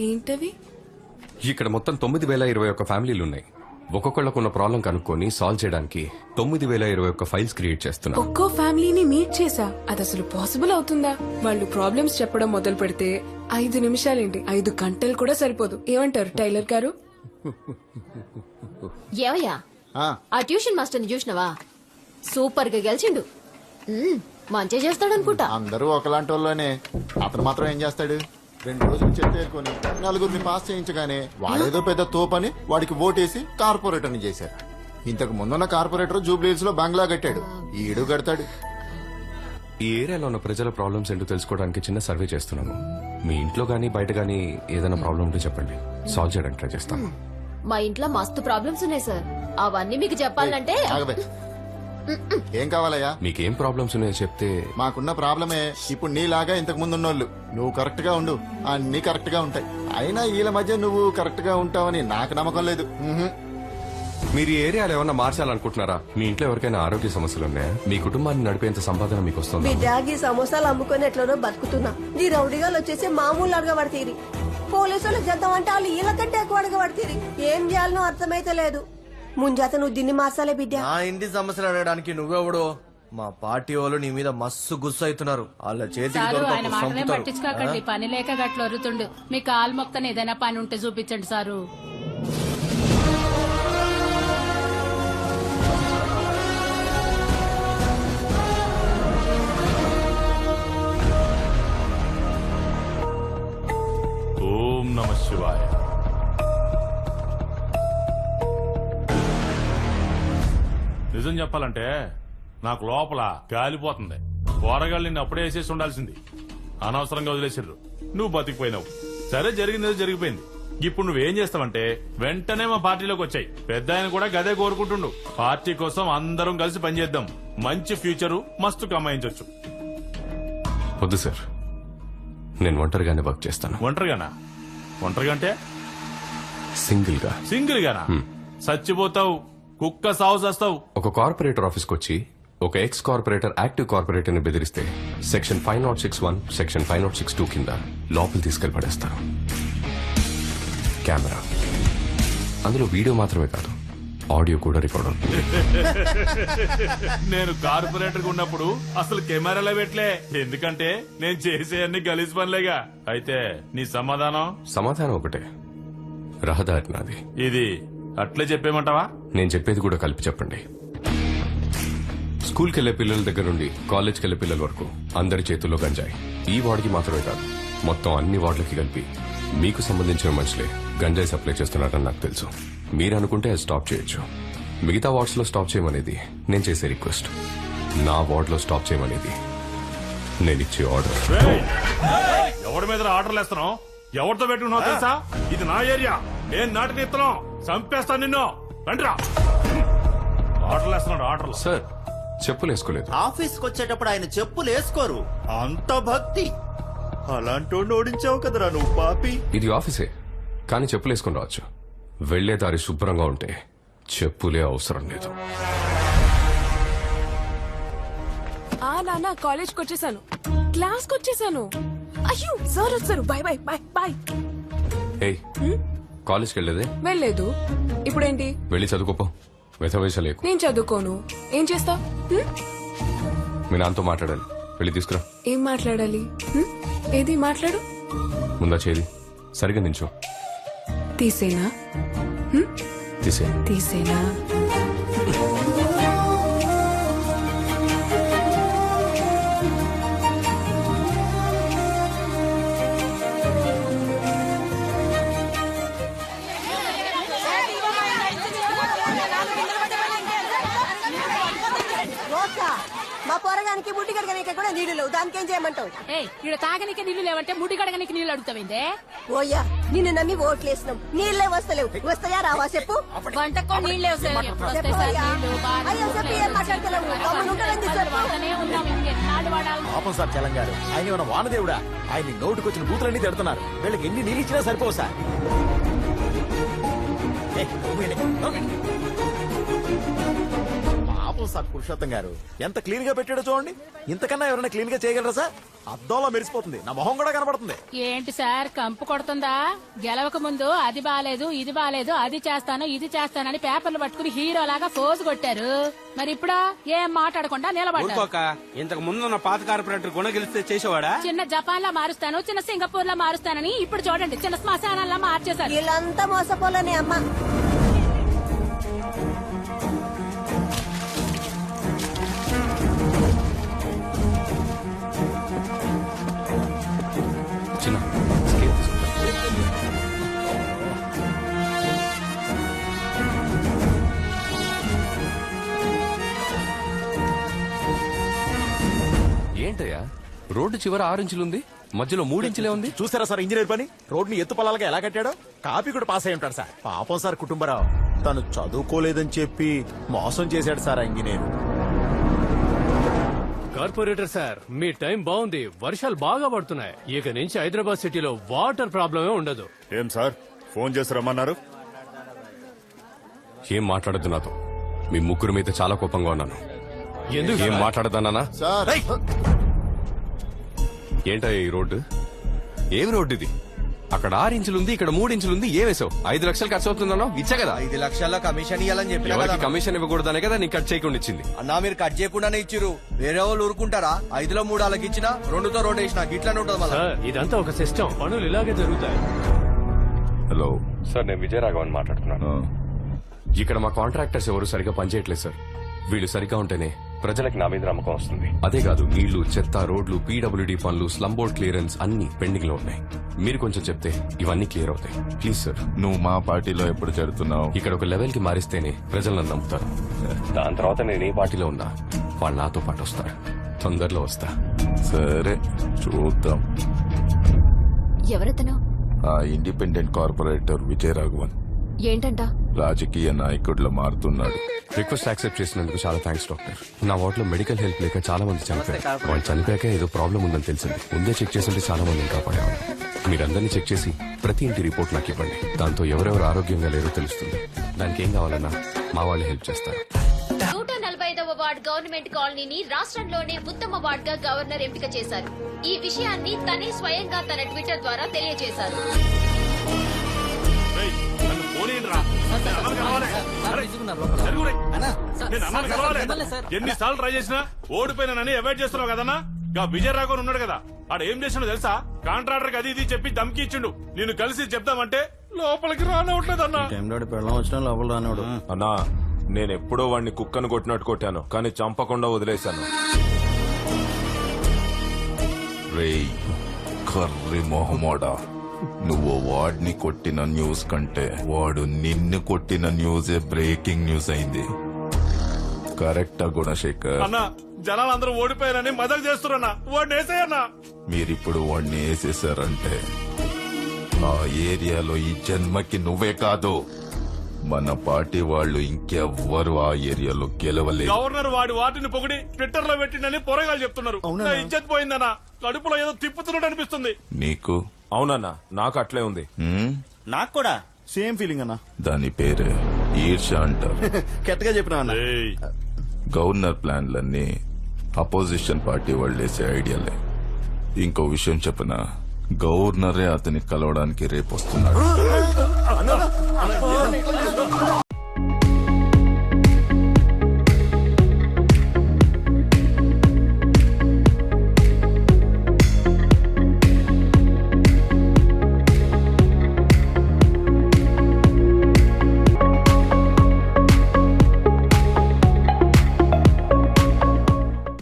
ఏంటవి? ఇక్కడ మొత్తం 9,021 ఫ్యామిలీలు ఉన్నాయి. ఒక్కొక్కళ్ళకున్న ప్రాబ్లం కనుక్కొని సాల్వ్ చేయడానికి 9,021 ఫైల్స్ క్రియేట్ చేస్తున్నా. ఒక్కో ఫ్యామిలీని మీట్ చేసా. అది అసలు పాసిబుల్ అవుతుందా? వాళ్ళు ప్రాబ్లమ్స్ చెప్పడం మొదలు పెడితే 5 నిమిషాలేంటి 5 గంటలు కూడా సరిపోదు. ఏమంటారు టైలర్ గారు? ఏవయ్యా ఆ ట్యూషన్ మాస్టర్ ని చూసినవా? సూపర్ గా గెలిచిండు. మంచి చేస్తాడనుకుంటా. అందరూ ఒకలాంటి వాళ్ళనే. అతను మాత్రం ఏం చేస్తాడు? 2 రోజులు చెత్తేరుకొని నలుగురిని పాస్ చేయించగానే వాడేదో పెద్ద తోపని వాడికి ఓటేసి కార్పొరేటర్ని చేశారు. ఇంతకు ముందున్న కార్పొరేటర్ జూబ్లీహిల్స్ లో బంగ్లా కట్టాడు. ఈడు కడతాడు. ఈ ఏరియాలో ఉన్న ప్రజల ప్రాబ్లమ్స్ ఏంటో తెలుసుకోవడానికి చిన్న సర్వే చేస్తున్నాము. మీ ఇంట్లో గానీ బయట గానీ ఏదైనా ప్రాబ్లం ఉంటే చెప్పండి, సాల్వ్ చేయడానికి ట్రై చేస్తాం. మా ఇంట్లో మస్తు ప్రాబ్లమ్స్ ఉన్నాయి సార్. అవన్నీ మీకు చెప్పాలంటే ఆగబే. ఏం కావాలయ్యా? మీకేం ప్రాబ్లమ్స్ ఉన్నాయో చెప్తే. మాకున్న ప్రాబ్లమే ఇప్పుడు నీలాగా ఇంతకు ముందు ఉన్నోళ్ళు. నువ్వు కరెక్ట్ గా ఉండు, అన్ని కరెక్ట్ గా ఉంటాయి. అయినా వీళ్ళ మధ్య నువ్వు కరెక్ట్ గా ఉంటావని నాకు నమ్మకం లేదు. మీరు ఈ ఏరియాలో ఏమన్నా మార్చాలనుకుంటున్నారా? మీ ఇంట్లో ఎవరికైనా ఆరోగ్య సమస్యలు ఉన్నాయా? మీ కుటుంబాన్ని నడిపేంత సంపాదన మీకు వస్తుంది? బిడ్డాగి సమోసాలు అమ్ముకొని ఎట్లనో బతుకుతున్నా. ఈ రౌడీగాలు వచ్చేసి మామూలు అడగబడితీరి. పోలీసులు చేద్దాం అంటే వాళ్ళు వీళ్ళకంటే ఎక్కువ అడగబడితీరి. ఏం చేయాలనో అర్థమైతే లేదు. ముంజాత నువ్వు దీన్ని మార్చాలే బిడ్డ. నా ఇంటి సమస్యలు అడగడానికి నువ్వెవడో? మా పార్టీ వాళ్ళు నీ మీద మస్తు గుస్సు అవుతున్నారు. వాళ్ళ చేతికి ఆయన మాటనే పట్టించుకోకండి. పని లేక గట్ల వరుతుండు. మీ కాలు మొక్కని ఏదైనా పని ఉంటే చూపించండి సారు. ఓం నమః శివాయ. నిజం చెప్పాలంటే నాకు లోపల గాలిపోతుంది. కూరగాయలు నిన్ను అప్పుడే వేసేసి ఉండాల్సింది. అనవసరంగా వదిలేసిర్రు. నువ్వు బతికిపోయినావు. సరే, జరిగింది జరిగిపోయింది. ఇప్పుడు నువ్వేం చేస్తావంటే వెంటనే మా పార్టీలోకి వచ్చాయి. పెద్ద ఆయన కూడా గదే కోరుకుంటుండు. పార్టీ కోసం అందరం కలిసి పనిచేద్దాం. మంచి ఫ్యూచరు మస్తు కమాయించవచ్చు. వద్దు సార్, నేను ఒంటరిగానే వర్క్ చేస్తాను. ఒంటరిగానా? ఒంటరిగా అంటే సింగిల్ గా. సింగిల్ గానా? చచ్చిపోతావు. కుక్క సాగు చేస్తావు. ఒక కార్పొరేటర్ ఆఫీస్కి వచ్చి ఒక ఎక్స్ కార్పొరేటర్ యాక్టివ్ కార్పొరేటర్ ని బెదిరిస్తే సెక్షన్ 5061, సెక్షన్ 5062 కింద లోపల తీసుకెళ్లి పడేస్తారు. కెమెరా, అందులో వీడియో మాత్రమే కాదు ఆడియో కూడా రికార్డ్ అవుతుంది. నేను కార్పొరేటర్ ఉన్నప్పుడు అసలు కెమెరాలో పెట్టలే. ఎందుకంటే నేను చేసే అన్ని గలీజ్ పనులేగా. అయితే నీ సమాధానం? సమాధానం ఒకటే, రహదారి నాది. ఇది అట్లే చెప్పేమంటావా? నేను చెప్పేది కూడా కలిపి చెప్పండి. స్కూల్కి వెళ్లే పిల్లల దగ్గర నుండి కాలేజ్కి వెళ్లే పిల్లల వరకు అందరి చేతుల్లో గంజాయి. ఈ వార్డుకి మాత్రమే కాదు, మొత్తం అన్ని వార్డులకి కలిపి మీకు సంబంధించిన మనుషులే గంజాయి సప్లై చేస్తున్నారని నాకు తెలుసు. మీరు అనుకుంటే అది స్టాప్ చేయొచ్చు. మిగతా వార్డ్స్ లో స్టాప్ చేయమనేది నేను చేసే రిక్వెస్ట్. నా వార్డ్ లో స్టాప్ చేయమనేది నేను ఇచ్చే ఆర్డర్. ఎవరి మీద ఆర్డర్లు వేస్తున్నావు? ఎవరితో పెట్టుకున్నావు తెలుసా? ఇది నా ఏరియా. నేను నాటిని ఇస్తున్నావు. చంపేస్తాను నిన్ను. రండిరా. ఆర్డర్లు వేస్తున్నాడు. ఆర్డర్లు. సార్, చెప్పులు వేసుకోలేదు. ఆఫీస్కి వచ్చేటప్పుడు ఆయన చెప్పులు వేసుకోరు. అంత భక్తి. అలాంటి ఓడించావు కదరా నువ్వు పాపి. ఇది ఆఫీసే, కానీ చెప్పులు వేసుకుని రావచ్చు. వెళ్లే దారి శుభ్రంగా ఉంటే చెప్పులే అవసరం లేదు. నాన్న కాలేజ్కి వచ్చేసాను, క్లాస్కి వచ్చేసాను. అయ్యో సార్ వచ్చారు. Bye bye bye bye. ఏయ్, కాలేజ్కి వెళ్ళేదే? వెళ్ళలేదు. ఇప్పుడేంటి? వెళ్ళి చదువుకోపో. వెధవేషాలేకు. నేను చదువుకోను. ఏం చేస్తా? మీ నాన్నతో మాట్లాడాలి. వెళ్ళి తీసుకురా. ఏం మాట్లాడాలి? ఏది మాట్లాడు? ముందా చేది సరిగా నించో. తీసేనా? తీసేనా? మా పొరగానికి ముట్టి కడగనీకి కూడా నీళ్లు లేవు. దానికి ఏం చేయమంటావు? ఇక్కడ తాగనికి నీళ్లు లేవంటే ముడి కడగనికి నీళ్లు అడుగుతావిందే? ఓయ్యా, నిన్ను నమ్మి ఓట్లేసినాం. నీళ్లే వస్తలేవు. వస్తాయా రావా చెప్పు. వంటకో నీళ్లే వస్తాయి. అయ్యో చెప్పి ఏం మాట్లాడతలేవు. పాపం సార్ తెలంగాణ. ఆయన ఏమైనా వానదేవుడా? ఆయన నోటుకొచ్చిన బూతులన్నీ తిడుతున్నారు. వీళ్ళకి ఎన్ని నీళ్ళు ఇచ్చినా సరిపోవు సార్. పాపం సింపుల్ సార్ పురుషోత్తం గారు ఎంత క్లీన్ గా పెట్టాడో చూడండి. ఇంతకన్నా ఎవరైనా క్లీన్ గా చేయగలరా సార్? అద్దంలో మెరిసిపోతుంది, నా మొహం కూడా కనబడుతుంది. ఏంటి సార్ కంపు కొడుతుందా? గెలవక ముందు అది బాలేదు ఇది బాలేదు అది చేస్తాను ఇది చేస్తానని పేపర్లు పట్టుకుని హీరోలాగా ఫోజు కొట్టారు. మరి ఇప్పుడు ఏం మాట్లాడకుండా నిలబడ్డారు. ఇంతకు ముందున్న పాత కార్పొరేటర్ గుణ గెలిస్తే చేసేవాడా? చిన్న జపాన్ లా మారుస్తాను చిన్న సింగపూర్ లా మారుస్తానని ఇప్పుడు చూడండి చిన్న శ్మశానాల్లో మార్చేశారు. వీళ్ళంతా మోసపోలేని అమ్మ. చిన్న స్కేల్ తీసుకుంటా. ఏంటయ్యా రోడ్డు చివర 6 ఇంచులుంది, మధ్యలో 3 ఇంచులే ఉంది. చూసారా సార్ ఇంజనీర్ పని? రోడ్ని ఎత్తు పొలాలుగా ఎలా కట్టాడో. కాపీ కూడా పాస్ అయి ఉంటాడు సార్. పాపం సార్ కుటుంబరావు తను చదువుకోలేదని చెప్పి మోసం చేశాడు సార్ ఆ ఇంజనీర్. కార్పొరేటర్ సార్, మీ టైం బాగుంది. వర్షాలు బాగా పడుతున్నాయి. ఇక నుంచి హైదరాబాద్ సిటీలో వాటర్ ప్రాబ్లమే ఉండదు. ఏం సార్ ఫోన్ చేసి రమ్మన్నారు? ఏం మాట్లాడద్దు నాతో. మీ ముగ్గురు మీద చాలా కోపంగా ఉన్నాను. ఎందుకు ఏం మాట్లాడదానా? సార్ ఏంటయ్యా ఈ రోడ్డు? ఏం రోడ్డు ఇది? అక్కడ 6 ఇంచులుంది, ఇక్కడ 3 ఇంచులుంది. ఏవేసావు? 5 లక్షలు ఖర్చు అవుతుందన్నా ఇచ్చా కదా. 5 లక్షల కమిషన్ ఇవ్వాలని చెప్పిన ఎవరికి కమిషన్ ఇవ్వకూడదనే కదా నీకు కట్ చేయకుండా ఇచ్చింది. అన్నా మీరు కట్ చేయకుండానే ఇచ్చిరు. వేరే వాళ్ళు ఊరుకుంటారా? 5లో 3 వాళ్ళకి ఇచ్చినా 2తో 2 వేసినా ఇట్లానే ఉంటుంది మళ్ళా. సార్ ఇదంతా ఒక సిస్టమ్, పనులు ఇలాగే జరుగుతాయి. హలో సార్, నేను విజయరాఘవన్ మాట్లాడుతున్నాను. ఇక్కడ మా కాంట్రాక్టర్స్ ఎవరు సరిగా పనిచేయట్లేదు సార్. వీళ్ళు సరిగా ఉంటేనే ప్రజలకు నా మీద నమ్మకం వస్తుంది. అదే కాదు, నీళ్లు, చెత్త, రోడ్లు, పీడబ్ల్యూడీ పనులు, స్లమ్ బోర్డ్ క్లియరెన్స్ అన్ని పెండింగ్ లో ఉన్నాయి. మీరు కొంచెం చెప్తే ఇవన్నీ క్లియర్ అవుతాయి. Please sir. నువ్వు మా పార్టీలో ఎప్పుడు చేరుతున్నావు? ఇక్కడ ఒక లెవెల్ కి మారిస్తేనే ప్రజలు నన్ను నమ్ముతారు. దాని తర్వాత నేను ఏ పార్టీలో ఉన్నా వాళ్ళు నాతో పాటు వస్తారు. తొందరలో వస్తా. సరే చూద్దాం. ఎవరతను? ఆ ఇండిపెండెంట్ కార్పొరేటర్ విజయరాఘవన్ ఏంటంట? రాజకీయ నాయకుడిలో మారుతున్నాడు. రిక్వెస్ట్ యాక్సెప్ట్ చేసినందుకు చాలా థ్యాంక్స్ డాక్టర్. నా వార్డులో మెడికల్ హెల్ప్ లేక చాలా మంది చనిపోయారు. వాళ్ళు చనిపోయాక ఏదో ప్రాబ్లం ఉందని తెలిసింది. ముందే చెక్ చేస్తుంటే చాలా మందిని కాపాడేవాళ్ళు. మీరందరినీ చెక్ చేసి ప్రతి ఇంటి రిపోర్ట్ నాకు ఇవ్వండి. దాంతో ఎవరెవరు ఆరోగ్యంగా లేరో తెలుస్తుంది. దానికి ఏం కావాలన్నా మా వాళ్ళు హెల్ప్ చేస్తారు. 145వ వార్డ్ గవర్నమెంట్ కాలనీని రాష్ట్రంలోనే ఉత్తమ వార్డ్ గా గవర్నర్ ఎంపిక చేశారు. ఈ విషయాన్ని తనే స్వయంగా తన ట్విట్టర్ ద్వారా తెలియజేశారు. ఎన్నిసార్లు ట్రై చేసినా ఓడిపోయినానని అవాయిడ్ చేస్తున్నావు కదన్నా. విజయరాఘవన్ ఉన్నాడు కదా, ఆడ ఏం చేసినా తెలుసా? కాంట్రాక్టర్ కి అది ఇది చెప్పి దమ్కి ఇచ్చిండు. నేను కలిసి చెప్దామంటే లోపలికి రానవట్లేదన్నా. లోపల రానోడు అన్నా, నేనెప్పుడో వాడిని కుక్కను కొట్టినట్టు కొట్టాను, కానీ చంపకుండా వదిలేశాను. రేయ్ కర్రి మొహమోడా, నువ్వు వాడిని కొట్టిన న్యూస్ కంటే వాడు నిన్ను కొట్టిన న్యూసే బ్రేకింగ్ న్యూస్ అయింది. కరెక్టా గుణశేఖర్? అన్నా, జనాలందరూ ఓడిపోయారని మదకు చేస్తున్నా. వాడిని వేసేయన్నా. మీరిప్పుడు వాడిని వేసేసారంటే ఆ ఏరియాలో ఈ జన్మకి నువ్వే కాదు, మన పార్టీ వాళ్ళు ఇంకెవ్వరు ఆ ఏరియాలో గెలవలేదు. గవర్నర్ వాటిని పొగిడి ట్విట్టర్ లో పెట్టిందని పొరగాలు చెప్తున్నారు. నా ఇజ్జత్ పోయిందన్నా. కడుపులో ఏదో తిప్పుతున్నట్టు అనిపిస్తుంది. నీకు? అవునన్నా, నాకు అట్లే ఉంది. నాకు కూడా సేమ్ ఫీలింగ్ అన్నా. దాని పేరే ఈర్ష అంటారు. కెట్టగా చెప్పినా అన్నా. గవర్నర్ ప్లాన్లన్నీ అపోజిషన్ పార్టీ వాళ్ళు వేసే ఐడియాలే. ఇంకో విషయం చెప్పనా, గవర్నరే అతన్ని కలవడానికి రేపు వస్తున్నాడు.